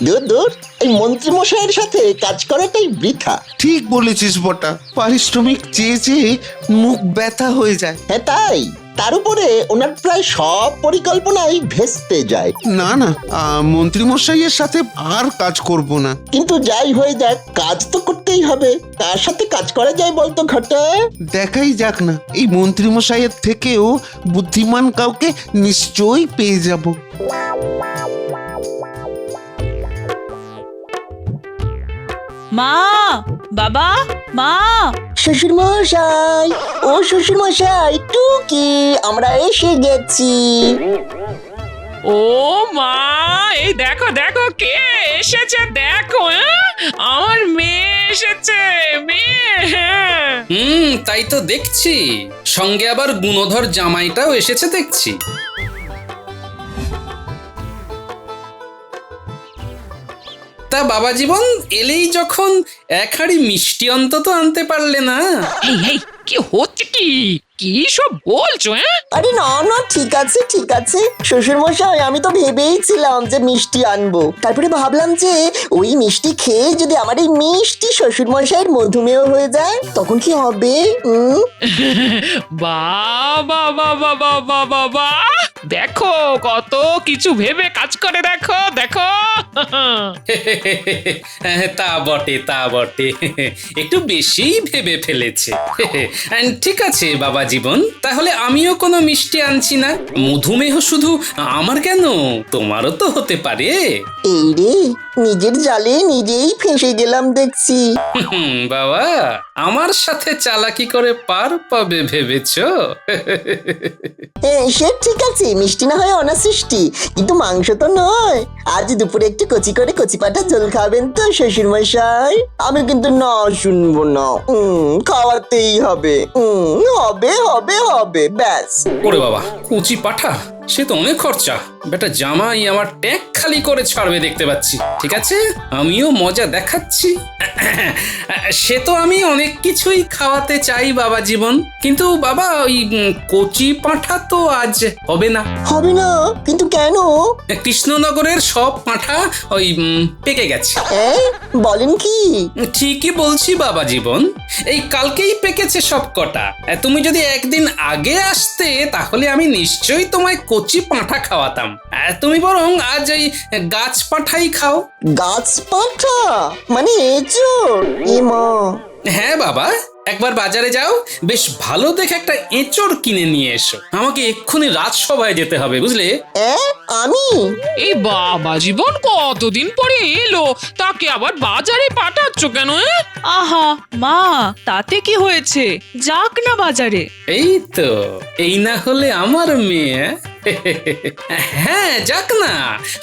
দূর দূর, এই মন্ত্রী মশাইয়ের সাথে কাজ করাটাই বৃথা। ঠিক বলেছিস বটা, পারিশ্রমিক চেয়ে চেয়ে মুখ ব্যথা হয়ে যায়। হ্যাঁ তাই, তার উপরে ওনার প্রায় সব পরিকল্পনাই ভেস্তে যায়। না না, মন্ত্রী মশাইয়ের সাথে আর কাজ করব না। কিন্তু যাই হয়ে যাক, কাজ তো করতেই হবে। কার সাথে কাজ করা যায় বলতো ঘটা? দেখাই যাক না, এই মন্ত্রী মশাইয়ের থেকেও বুদ্ধিমান কাউকে নিশ্চয়ই পেয়ে যাব। মা, বাবা, মা। শ্বশুর মশাই, ও শ্বশুর মশাই, টুকি, আমরা এসে গেছি। ও মা, এই দেখো দেখো কে এসেছে দেখো। আমার মেয়ে এসেছে, মেয়ে। তাই তো দেখছি, সঙ্গে আবার গুণধর জামাইটাও এসেছে দেখছি। তা বাবা জীবন, এলেই যখন এক হাঁড়ি মিষ্টি অন্তত আনতে পারলে না? এই এই কি হচ্ছে, কি কি সব বলছো? আরে না না, ঠিক আছে ঠিক আছে শ্বশুর মশাই, আমি তো ভেবেইছিলাম যে মিষ্টি আনবো, তারপরে ভাবলাম যে ওই মিষ্টি খেয়ে যদি আমার এই মিষ্টি শ্বশুর মশাইয়ের মধুমেহ হয়ে যায় তখন কি হবে? বাবা বাবা বাবা বাবা, দেখো কত কিছু ভেবে কাজ করে, দেখো দেখো। তা বটে তা বটে, একটু বেশিই ভেবে ফেলেছে। ঠিক আছে বাবা জীবন, তাহলে আমিও কোনো মিষ্টি আনছি না। মধুমেহ শুধু আমার কেন, তোমারও তো হতে পারে। এই রে, নিজের জালে নিজেই ফেঁসে গেলাম দেখছি। বাবা, আমার সাথে চালাকি করে পার পাবে ভেবেছো? সে ঠিক আছে, মিষ্টি না হয় অনাসৃষ্টি, কিন্তু মাংস তো নয়। আজ দুপুরে একটু কচি করে কচি পাঠা ঝোল খাবেন তো শ্বশুর মশাই? আমি কিন্তু না শুনবো না, খাওয়াতেই হবে। হবে হবে হবে, ব্যাস। ওরে বাবা, কচি পাঠা, সে তো অনেক খরচা। বেটা জামাই আমার ট্যাঙ্ক খালি করে ছাড়বে দেখতে পাচ্ছি। ঠিক আছে, আমিও মজা দেখাচ্ছি। সে তো আমি অনেক কিছুই খাওয়াতে চাই বাবা জীবন, কিন্তু বাবা ওই কচি পাঁঠা তো আজ হবে না। হবে না? কিন্তু কেন? কৃষ্ণনগরের সব পাঁঠা ওই পেকে গেছে। বলেন কি? ঠিকই বলছি বাবা জীবন, এই কালকেই পেকেছে সব কটা। তুমি যদি একদিন আগে আসতে তাহলে আমি নিশ্চয়ই তোমায় কচি পাঁঠা খাওয়াতাম। তুমি বরং আজ ওই গাছ পাঁঠাই খাও। গাছ পাঠা মানে এঁচোড়? এ মা! হ্যাঁ বাবা, একবার বাজারে যাও, বেশ ভালো দেখে একটা এঁচোড় কিনে নিয়ে এসো। আমাকে এক্ষুনি রাজসভায় যেতে হবে, বুঝলে? আমি? এই বাবা জীবন কতদিন পরে এলো, তাকে আবার বাজারে পাঠাচ্ছ কেন? আহা মা, তাতে কি হয়েছে, যাক না বাজারে। এই তো, এই না হলে আমার মেয়ে। হ্যাঁ যাক না,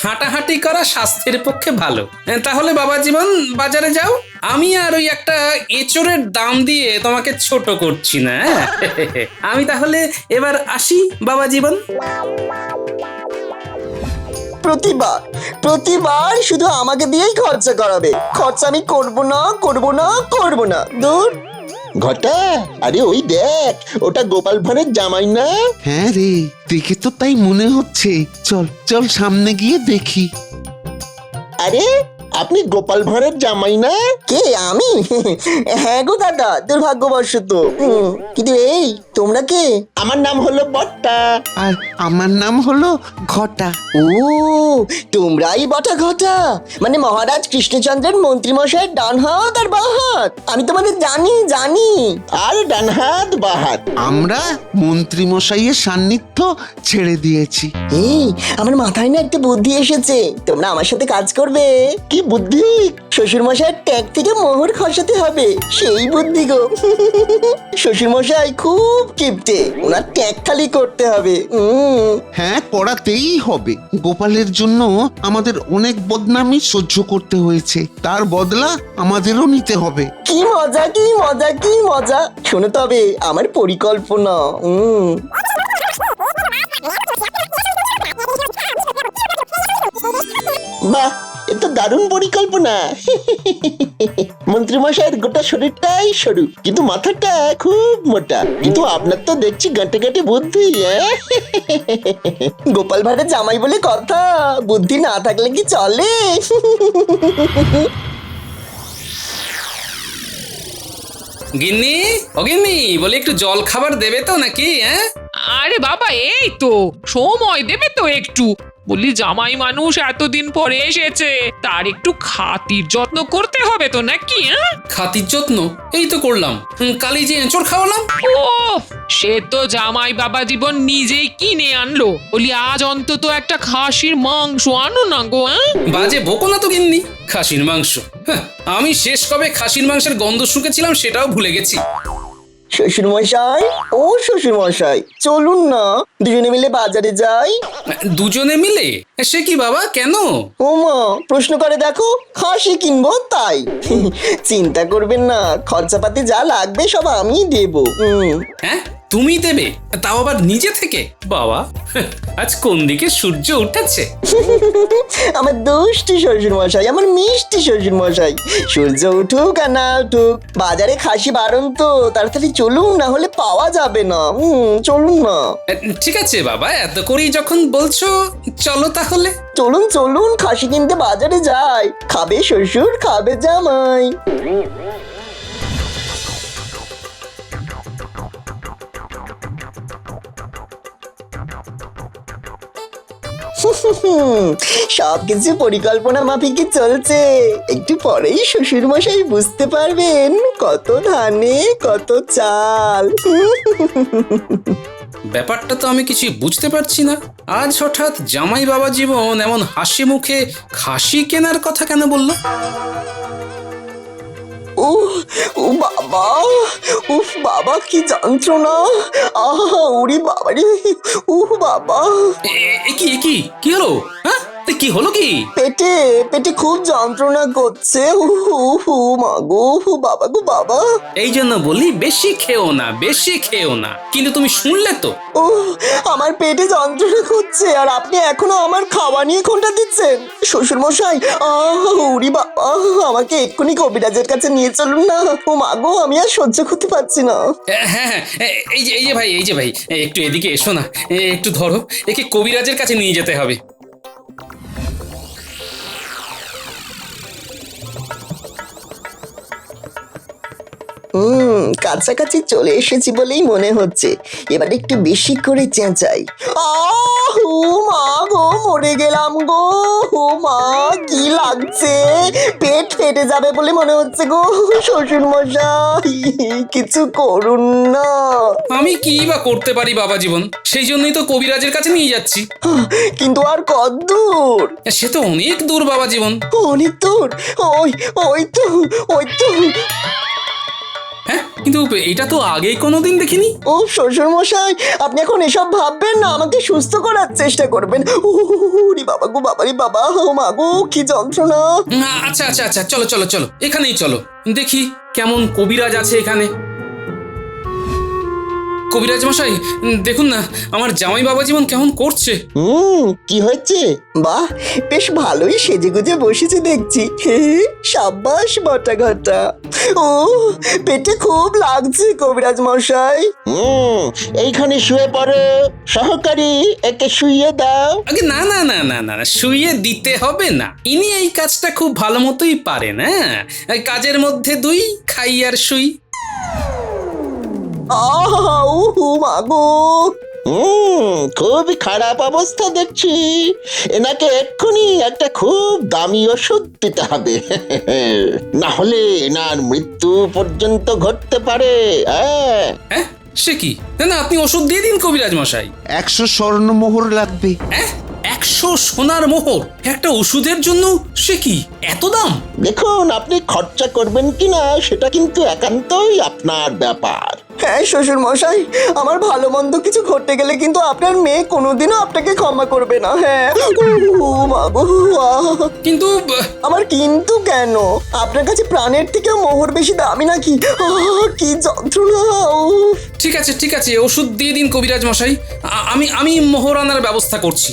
হাঁটাহাঁটি করা স্বাস্থ্যের পক্ষে ভালো। তাহলে বাবা জীবন বাজারে যাও, আমি আর ওই একটা এঁচোড়ের দাম দিয়ে তোমাকে ছোট করছি না। আমি তাহলে এবার আসি বাবা জীবন। প্রতিবার শুধু আমাকে দিয়েই খরচা করাবে। খরচা আমি করব না করব না করব না, দূর। ঘটা, আরে ওই দেখ, ওটা গোপাল ভাঁড়ের জামাই না? হ্যাঁ রে, দেখে তো তাই মনে হচ্ছে। চল চল সামনে গিয়ে দেখি। আরে আপনি গোপাল ভাঁড়ের জামাই না? কে, আমি? হ্যাঁ গো দাদা, দুর্ভাগ্যবশত। কিন্তু এই তোমরা কে? আমার নাম হলো বট্টা। আর আমার নাম হলো ঘটা। ও, তোমরাই বটা ঘটা, মানে মহারাজ কৃষ্ণচন্দ্রের মন্ত্রী মশাইয়ের ডান হাত আর বাঁ হাত। আমি তোমাদের জানি। আর ডান হাত বাঁ হাত। আমরা মন্ত্রী মশাইয়ের সান্নিধ্য ছেড়ে দিয়েছি। এই, আমার মাথায় না একটা বুদ্ধি এসেছে। তোমরা আমার সাথে কাজ করবে। কি বুদ্ধি? শ্বশুর মশাইয়ের ট্যাগ থেকে মোহর খসাতে হবে, সেই বুদ্ধি গো। শ্বশুর মশাই খুব কিপটে, ওনার ট্যাগ খালি করতে হবে। হ্যাঁ, করাতেই হবে। গোপালের জন্য আমাদের অনেক বদনামি সহ্য করতে হয়েছে, তার বদলা আমাদেরও নিতে হবে। কি মজা কি মজা কি মজা! শোনো তবে আমার পরিকল্পনা। বাহ, এ তো দারুণ পরিকল্পনা। মন্ত্রীমশাইয়ের গোটা শরীরটাই সরু, কিন্তু মাথাটা খুব মোটা। কিন্তু আপনার তো দেখছি গাঁটে গাঁটে বুদ্ধি। গোপাল ভাঁড়ের জামাই বলে কথা, বুদ্ধি না থাকলে কি চলে? গিন্নি, ও গিন্নি, বলি একটু জল খাবার দেবে তো নাকি? আরে বাবা, এই তো সময় দেবে তো একটু। বলি জামাই মানুষ এতদিন পরে এসেছে, তার একটু খাতির যত্ন করতে হবে তো নাকি? খাতির যত্ন এই তো করলাম, কালি যে এঁচড় খাওয়ালাম। ও, সে তো জামাই বাবা জীবন নিজেই কিনে আনলো। বলি আজ অন্তত একটা খাসির মাংস আনো না গো। বাজে বকো না তো গিন্নি, খাসির মাংস? হ্যাঁ, আমি শেষ কবে খাসির মাংসের গন্ধ শুকেছিলাম সেটাও ভুলে গেছি। শ্বশুর মশাই, ও শ্বশুর মশাই, চলুন না দুজনে মিলে বাজারে যাই। দুজনে মিলে? সে কি বাবা, কেন? ও মা, প্রশ্ন করে দেখো, খাসি কিনবো তাই। চিন্তা করবেন না, খরচাপাতি যা লাগবে সব আমি দেবো। হ্যাঁ, তুমি দেবে, তাও আবার নিজে থেকে? বাবা, আজ কোন দিকে সূর্য উঠেছে? আমার দুষ্টি শ্বশুর মশাই, আমার মিষ্টি শ্বশুর মশাই। সূর্য উঠুক আর না উঠুক, বাজারে খাসি বারণ তো, তাড়াতাড়ি চলুন, না হলে পাওয়া যাবে না। চলুন না। ঠিক আছে বাবা, এত করেই যখন বলছো চলো তাহলে। চলুন চলুন, খাসি কিনতে বাজারে যাই। খাবে শ্বশুর, খাবে জামাই। সবকিছু পরিকল্পনা মাফিকই চলছে। একটু পরেই শ্বশুর মশাই বুঝতে পারবেন কত ধানে কত চাল। ব্যাপারটা তো আমি কিছুই বুঝতে পারছি না। আজ হঠাৎ জামাই বাবা জীবন এমন হাসি মুখে খাসি কেনার কথা কেন বললো? ও বাবা, উফ বাবা, কি যন্ত্রণা! আহা, উরি বাবারে, উহ বাবা। কি হলো? হ্যাঁ, কি হলো কি? পেটে পেটে খুব যন্ত্রণা করছে। মা গো, বাবা গো বাবা। এই জন্য বলি বেশি খেও না, বেশি খেও না। কিন্তু তুমি শুনলে তো? ও, আমার পেটে যন্ত্রণা করছে আর আপনি এখনো আমার খাওয়া নিয়ে খোঁটা দিচ্ছেন। শ্বশুর মশাই, উরি বাবা, আমাকে এক্ষুনি কবিরাজের কাছে নিয়ে চলুন না। ও মা গো, আমি আর সহ্য করতে পারছি না। হ্যাঁ, এই যে ভাই, একটু এদিকে এসো না, একটু ধরো, একে কবিরাজের কাছে নিয়ে যেতে হবে। কাছাকাছি চলে এসেছি বলেই মনে হচ্ছে। এবার একটু বেশি করে চেঁচাই। ও মা গো, মরে গেলাম গো। ও মা, কি লাগছে, পেট ফেটে যাবে বলে মনে হচ্ছে গো। শ্বশুর মশাই, কিছু করুন না। আমি কি বা করতে পারি বাবা জীবন, সেই জন্যই তো কবিরাজের কাছে নিয়ে যাচ্ছি। কিন্তু আর কত দূর? সে তো অনেক দূর বাবা জীবন। অনেক দূর? ওই তো। হ্যাঁ, কিন্তু এটা তো আগেই কোনোদিন দেখিনি। ও শ্বশুর মশাই, আপনি এখন এসব ভাববেন না, আমাকে সুস্থ করার চেষ্টা করবেন। ওরে বাবা গো, বাবারে বাবা, ও মা গো, কি যন্ত্রণা! আচ্ছা, চলো, এখানেই চলো, দেখি কেমন কবিরাজ আছে এখানে। কবিরাজ মশাই, দেখুন না আমার জামাই বাবা জীবন কেমন করছে। কি হচ্ছে? বাহ, বেশ ভালোই সেজে গুজে বসেছে দেখছি। সাব্বাস বটা ঘটা। ও, পেটে খুব লাগছে কবিরাজ মশাই। এইখানে শুয়ে পড়ো, সহকারী একে শুইয়ে দাও। আগে না, শুইয়ে দিতে হবে না, ইনি এই কাজটা খুব ভালো মতোই পারেন। হ্যাঁ, কাজের মধ্যে দুই, খাই আর শুই। মাগো, খুবই খারাপ অবস্থা দেখছি। এনাকে এক্ষুনি একটা খুব দামি ওষুধ দিতে হবে, না হলে এনার মৃত্যু পর্যন্ত ঘটতে পারে। হ্যাঁ, সে কি? না, আপনি ওষুধ দিয়ে দিন কবিরাজ মশাই। 100 স্বর্ণমোহর লাগবে। 100 সোনার মোহর একটা ওষুধের জন্য? সে কি, এত দাম? দেখুন, আপনি খরচা করবেন কিনা সেটা কিন্তু একান্তই আপনার ব্যাপার। হ্যাঁ শ্বশুর মশাই, আমার ভালো মন্দ কিছু ঘটে গেলে কিন্তু আপনার মেয়ে কোনোদিনও আপনাকে ক্ষমা করবে না। হ্যাঁ ও মা গো, আহ! কিন্তু আমার কিন্তু কেন? আপনার কাছে প্রাণের থেকে মোহর বেশি দামি নাকি? কি যন্ত্রণা! উফ! ঠিক আছে ওষুধ দিয়ে দিন কবিরাজ মশাই। আমি মোহর আনার ব্যবস্থা করছি।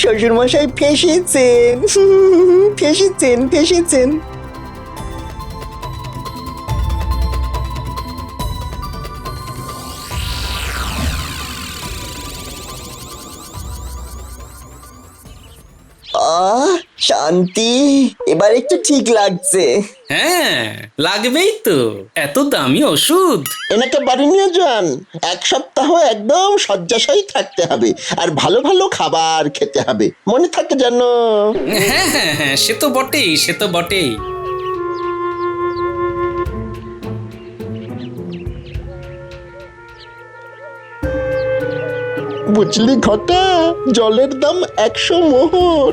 শ্বশুর মশাই ফেসেছেন, ফেসেছেন। শান্তি, এবার একটু ঠিক লাগছে। হ্যাঁ লাগবেই তো, এত দামি ওষুধ। এনাকে বাড়ি নিয়ে যান। 1 সপ্তাহ একদম শয্যাশায়ী থাকতে হবে, আর ভালো ভালো খাবার খেতে হবে, মনে থাকে যেন। হ্যাঁ সে তো বটেই। বুঝলি ঘটা, জলের দাম 100 মোহর।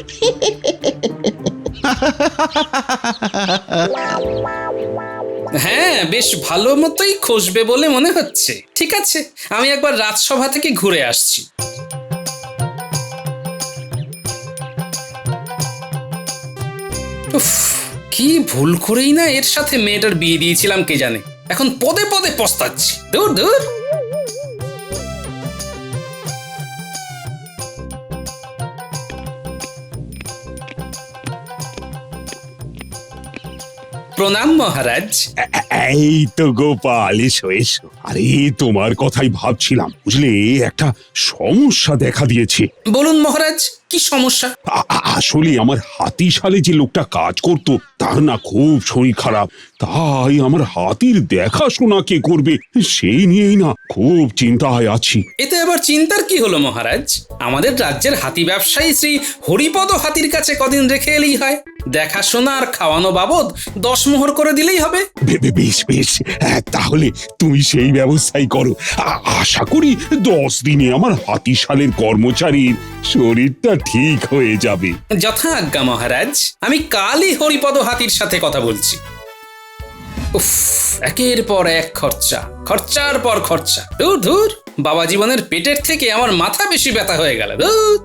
হ্যাঁ বেশ ভালো মতোই খসবে বলে মনে হচ্ছে। ঠিক আছে, আমি একবার রাজসভা থেকে ঘুরে আসছি। উফ, কি ভুল করেই না এর সাথে মেয়েটার বিয়ে দিয়েছিলাম কে জানে। এখন পদে পদে পস্তাচ্ছি। দূর দূর। প্রণাম মহারাজ। এই তো গোপাল, এসো এসো। আরে তোমার কথাই ভাবছিলাম, বুঝলে একটা সমস্যা দেখা দিয়েছে। বলুন মহারাজ, কি সমস্যা? আসলে আমার হাতিশালে যে লোকটা কাজ করতো তার না খুব শরীর খারাপ, তাই আমার হাতির দেখাশোনা কে করবে সেই নিয়েই না খুব চিন্তায় আছি। এতে আবার চিন্তার কি হলো মহারাজ? আমাদের রাজ্যের হাতি ব্যবসায়ী শ্রী হরিপদ হাতির কাছে কদিন রেখে এলেই হয়। দেখাশোনা আর খাওয়ানো বাবদ 10 মোহর করে দিলেই হবে। বেশ, তাহলে তুমি সেই ব্যবস্থাই করো। আশা করি 10 দিনে আমার হাতিশালের কর্মচারীর শরীরটা ঠিক হয়ে যাবে। যথা আজ্ঞা মহারাজ, আমি কালই হরিপদ হাতির সাথে কথা বলছি। উফ, একের পর এক খরচার পর খরচা। ধুর, বাবা জীবনের পেটের থেকে আমার মাথা বেশি ব্যথা হয়ে গেল। ধুর।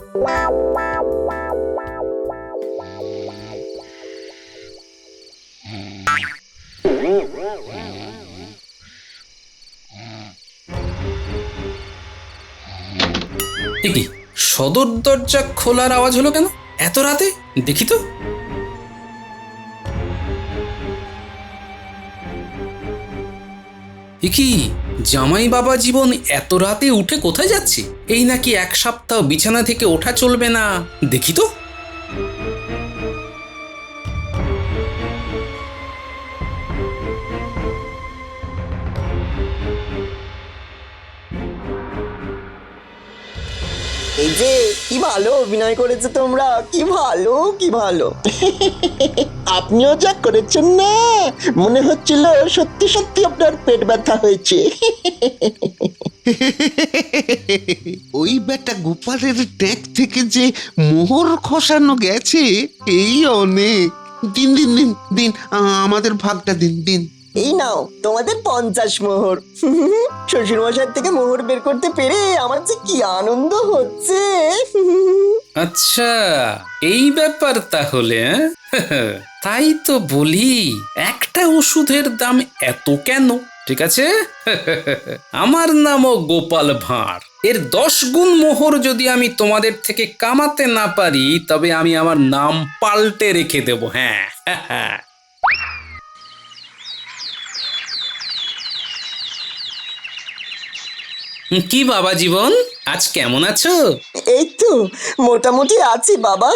কি সদর দরজা খোলার আওয়াজ হলো কেন এত রাতে? দেখি তো। কি জামাই বাবা জীবন এত রাতে উঠে কোথায় যাচ্ছে? এই নাকি 1 সপ্তাহ বিছানা থেকে ওঠা চলবে না। দেখি তো। এই যে কি ভালো অভিনয় করেছে তোমরা, কি ভালো। আপনিও যা করেছেন না, মনে হচ্ছিল সত্যি সত্যি আপনার পেট ব্যথা হয়েছে। ওই বেটা গোপালের ট্যাঙ্ক থেকে যে মোহর খসানো গেছে, এই অনেক। দিন আমাদের ভাগটা দিন। এই নাও তোমাদের 50 মোহর। শ্বশুর মশাই থেকে মোহর বের করতে পেরে আমার যে কি আনন্দ হচ্ছে। আচ্ছা এই ব্যাপার তাহলে। তাই তো বলি, একটা ওষুধের দাম এত কেন? ঠিক আছে, আমার নামও গোপাল ভাঁড়। এর 10 গুণ মোহর যদি আমি তোমাদের থেকে কামাতে না পারি, তবে আমি আমার নাম পাল্টে রেখে দেব। হ্যাঁ। কি বাবা জীবন, আজ কেমন আছো? এই তো মোটামুটি আছি বাবা,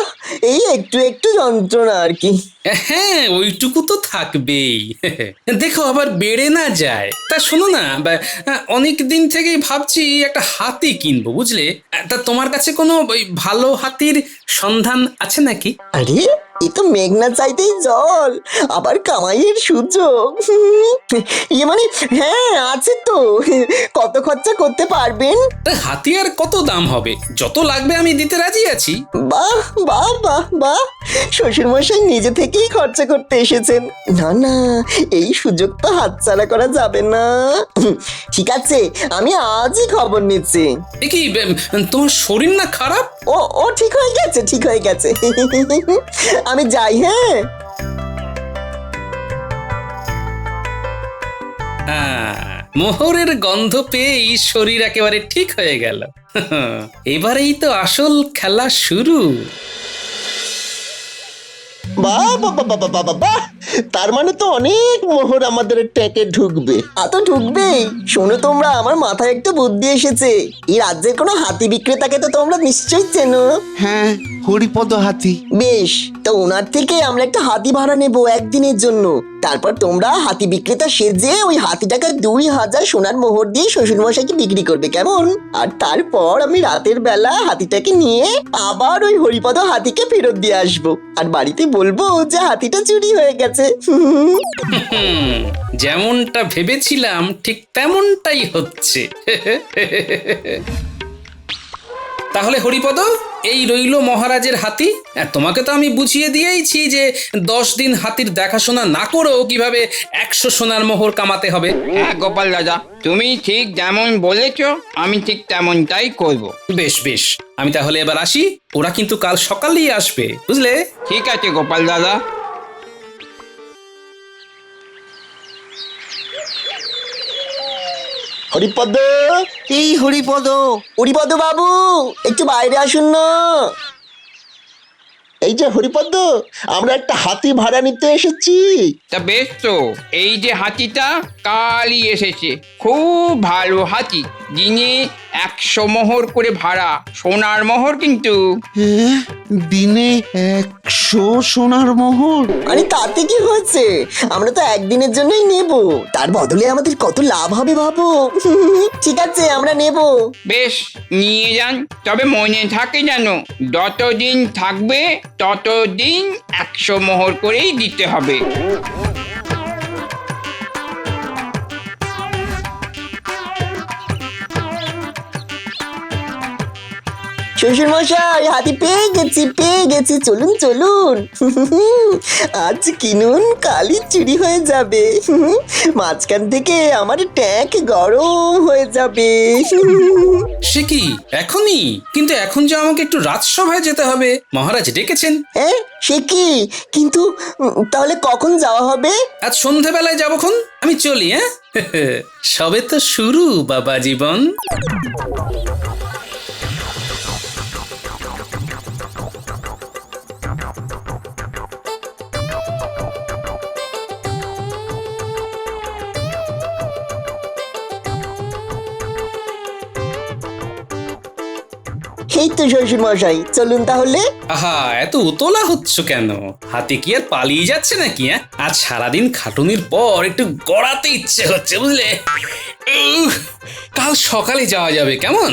এই একটু যন্ত্রণা আর কি। হ্যাঁ ওইটুকু তো থাকবেই। দেখো আবার বেড়ে না যায়। তা শোনো না, অনেক দিন থেকেই ভাবছি একটা হাতি কিনবো, বুঝলে। তা তোমার কাছে কোনো ওই ভালো হাতির সন্ধান আছে নাকি? আরে এই তো মেঘনা চাইতেই জল, আবার কামাইয়ের সুযোগ। মানে হ্যাঁ আছে তো। কত খরচা করতে পারবেন? তা হাতি আর কত দাম হবে? যত লাগবে আমি দিতে রাজি আছি। বাহ, শ্বশুর মশাই নিজে থেকেই খরচা করতে এসেছেন। না না, এই সুযোগ তো হাতছাড়া করা যাবে না। ঠিক আছে, আমি আজই খবর নিচ্ছি। এ কি তোমার শরীর না খারাপ? ও ও ঠিক হয়ে গেছে, ঠিক হয়ে গেছে। আমি যাই, হ্যাঁ। মোহরের গন্ধ পেয়েই শরীর একেবারে ঠিক হয়ে গেল। এবারেই তো আসল খেলা শুরু। বাহ বাহ বাহ বাহ বাহ বাহ, বাহ। তার মানে তো অনেক মোহর আমাদের ট্যাঁকে ঢুকবে। তো ঢুকবেই। শোনো, তোমরা, আমার মাথায় একটু বুদ্ধি এসেছে। এই রাজ্যের কোনো হাতি বিক্রেতাকে তো তোমরা নিশ্চয়ই চেনো। হ্যাঁ, হরিপদ হাতি। বেশ, তো ওনার থেকে আমরা একটা হাতি ভাড়া নেব একদিনের জন্য। তারপর তোমরা হাতি বিক্রেতা সেজে ওই হাতিটাকে 2000 সোনার মোহর দিয়ে শ্বশুর মশাইকে বিক্রি করবে, কেমন? আর তারপর আমি রাতের বেলা হাতিটাকে নিয়ে আবার ওই হরিপদ হাতিকে ফেরত দিয়ে আসবো, আর বাড়িতে বলবো যে হাতিটা চুরি হয়ে গেছে। যেমনটা ভেবেছিলাম ঠিক তেমনটাই হচ্ছে। তাহলে হরিপদ, এই রইল মহারাজের হাতি। আর তোমাকে তো আমি বুঝিয়ে দিয়েইছি যে 10 দিন হাতির দেখাশোনা না করেও কিভাবে 100 সোনার মোহর কামাতে হবে। হ্যাঁ গোপাল দাদা, তুমি ঠিক যেমন বলেছ আমি ঠিক তেমনটাই করব। বেশ বেশ, আমি তাহলে এবার আসি। ওরা কিন্তু কাল সকালেই আসবে, বুঝলে? ঠিক আছে গোপাল দাদা। হরিপদ, এই হরিপদ, হরিপদ বাবু, একটু বাইরে আসুন না। এই যে হরিপদ, আমরা একটা হাতি ভাড়া নিতে এসেছি। তা বেশ তো, এই যে হাতিটা কালই এসেছে। খুব ভালো হাতি, দিনে 100 মোহর করে ভাড়া, সোনার মোহর কিন্তু। হ্যাঁ, দিনে 100 সোনার মোহর। আরে তাতে কি হয়েছে? আমরা তো একদিনের জন্যই নেব, তার বদলে আমাদের কত লাভ হবে ভাবো। ঠিক আছে, আমরা নেব। বেশ, নিয়ে যান, তবে মনে থাকে যেন যতদিন থাকবে ততদিন 100 মোহর করেই দিতে হবে। শ্বশুর মশাই, হাতি পেয়ে গেছি, চলুন চলুন। আজ কিনুন, কালই চুরি হয়ে যাবে। মাঝখান থেকে আমার ট্যাঙ্ক গরম হয়ে যাবে। সে কি এখনই? কিন্তু এখন যে আমাকে একটু রাজসভায় যেতে হবে, মহারাজ ডেকেছেন। হ্যাঁ, সে কি? কিন্তু তাহলে কখন যাওয়া হবে? আজ সন্ধেবেলায় যাবখন। আমি চলি, হ্যাঁ? সবে তো শুরু বাবা জীবন। এই তো শ্বশুর মশাই, চলুন তাহলে। আহা, এত উতলা হচ্ছ কেন? হাতি কি আর পালিয়ে যাচ্ছে নাকি? আজ সারাদিন খাটুনির পর একটু গড়াতে ইচ্ছে হচ্ছে, বুঝলে? কাল সকালে যাওয়া যাবে, কেমন?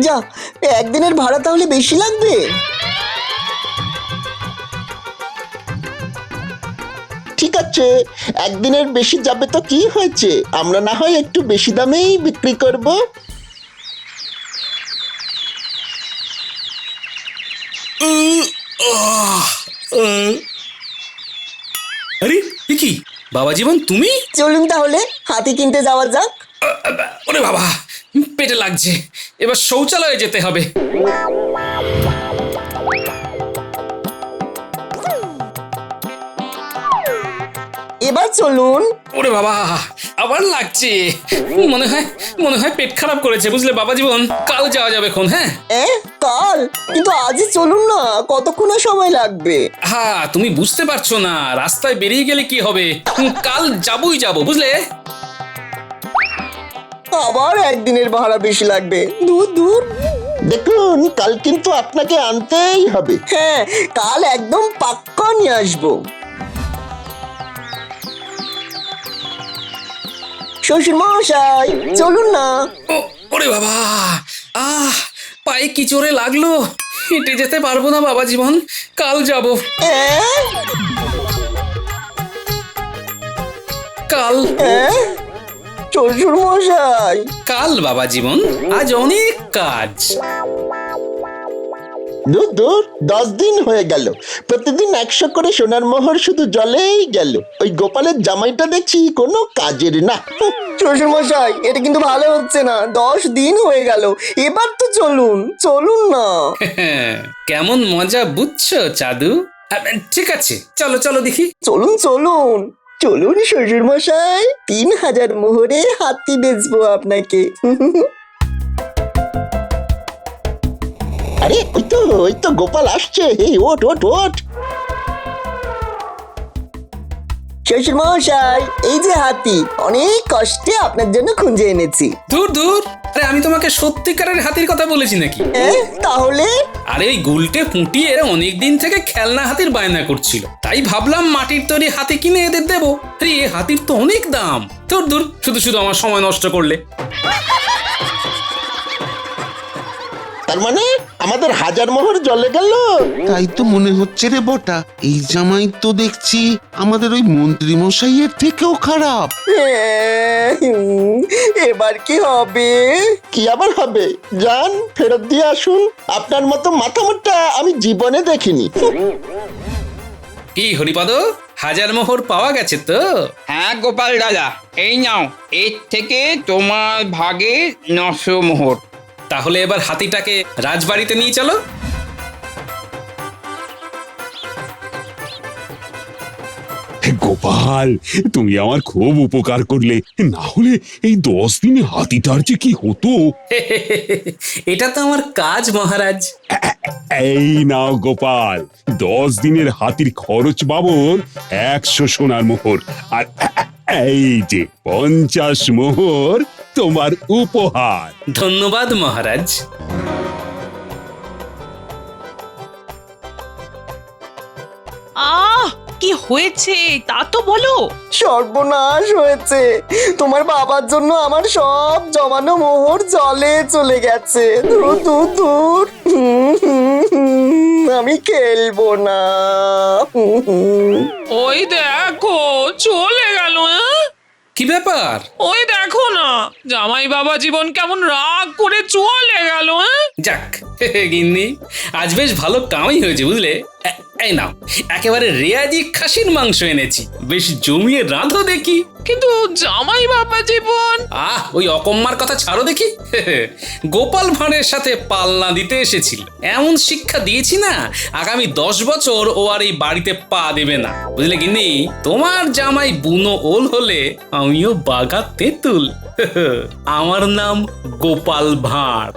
যা, একদিনের ভাড়া তাহলে বেশি লাগবে। ঠিক আছে, একদিনের বেশি যাবে তো কি হয়েছে, আমরা না হয় একটু বেশি দামেই বিক্রি করব। আরে এ কি বাবা জীবন, তুমি? চলুন তাহলে হাতি কিনতে যাওয়া যাক। ওরে বাবা, পেটে লাগছে, এবার শৌচালয়ে যেতে হবে। এবার চলুন। ওরে বাবা, আবার লাগছে। মনে হয় পেট খারাপ করেছে, বুঝলে বাবা জীবন। কাল যাওয়া যাবে এখন, হ্যাঁ? কাল? কিন্তু আজই চলুন না, কতক্ষণ সময় লাগবে? হ্যাঁ, তুমি বুঝতে পারছো না, রাস্তায় বেরিয়ে গেলে কি হবে। কাল যাব, বুঝলে? আবার একদিনের ভাড়া বেশি লাগবে। দূর দূর। দেখুন, কাল কিন্তু আপনাকে আনতেই হবে। হ্যাঁ, কাল একদম পাক্কা নিয়ে আসবো। শ্বশুর মশাই, চলুন না। ওরে বাবা, পায়ে কি জোরে লাগলো। হেঁটে যেতে পারবো না বাবা জীবন, কাল যাব। কাল? শ্বশুর মশাই, কাল বাবা জীবন, আজ অনেক কাজ। দূর দূর 10 দিন হয়ে গেল, প্রতিদিন 100 করে সোনার মোহর শুধু জলেই গেল। ওই গোপালের জামাইটা দেখছি কোনো কাজের না। শ্বশুর মশাই, এটা কিন্তু ভালো হচ্ছে না। 10 দিন হয়ে গেল, এবার তো চলুন চলুন না। কেমন মজা বুঝছো চাদু? ঠিক আছে, চলো চলো দেখি। চলুন চলুন চলুন শ্বশুর মশাই, 3000 মোহরে হাতি বেচবো আপনাকে। আরে ওই তো গোপাল আসছে। এই ওঠ ওঠ ওঠ। শ্বশুর মশাই, এই যে হাতি, অনেক কষ্টে আপনার জন্য খুঁজে এনেছি। দূর দূর, আরে আমি তোমাকে সত্যিকারের হাতির কথা বলেছি নাকি? তাহলে আরে ওই গুলটে ফুটিয়ে অনেক দিন থেকে খেলনা হাতির বায়না করছিল, তাই ভাবলাম মাটির তৈরি হাতি কিনে এদের দেবো। আরে এ হাতির তো অনেক দাম। দূর দূর, শুধু শুধু আমার সময় নষ্ট করলে। তার মানে আমাদের 1000 মোহর জলে গেল। তাই তো মনে হচ্ছে রে বটা। এই জামাই তো দেখছি আমাদের ওই মন্ত্রী মশাইয়ের থেকেও খারাপ। এবার কি হবে? কি আবার হবে? যান ফেরত দিয়ে আসুন। আপনার মতো মাথা মোটা আমি জীবনে দেখিনি। কি হরিপদ, 1000 মোহর পাওয়া গেছে তো? হ্যাঁ গোপাল দাদা, এই নাও, এর থেকে তোমার ভাগে 900 মোহর। তাহলে এবার হাতিটাকে রাজবাড়িতে নিয়ে চলো। গোপাল, তুমি আমার খুব উপকার করলে। না হলে এই 10 দিনে হাতিটার যে কি হতো। এটা তো আমার কাজ মহারাজ। এই নাও গোপাল, 10 দিনের হাতির খরচ বাবদ 100 সোনার মোহর। আর এই যে 50 মোহর তোমার উপহার। ধন্যবাদ মহারাজ। কি হয়েছে তা তো বলো। সর্বনাশ হয়েছে। তোমার বাবার জন্য আমার সব জমানো মোহর জলে চলে গেছে। দূর দূর দূর, আমি খেলবো না। ওই দেখো চলে গেল। কি ব্যাপার? ওই দেখো না, জামাই বাবা জীবন কেমন রাগ করে চলে গেল। যাক গিন্নি, আজ বেশ ভালো কামাই হয়েছে বুঝলে। এই নাও, একেবারে রেয়াজি খাসির মাংস এনেছি, বেশ জমিয়ে রাঁধো দেখি। কিন্তু জামাই বাবা জীবন। ওই অকম্মার কথা ছাড়ো দেখি। গোপাল ভাঁড়ের সাথে পাল্লা দিতে এসেছিল, এমন শিক্ষা দিয়েছি না, আগামী 10 বছর ও আর এই বাড়িতে পা দেবে না বুঝলে গিন্নি। তোমার জামাই বুনো ওল হলে আমিও বাঘা তেঁতুল। আমার নাম গোপাল ভাঁড়।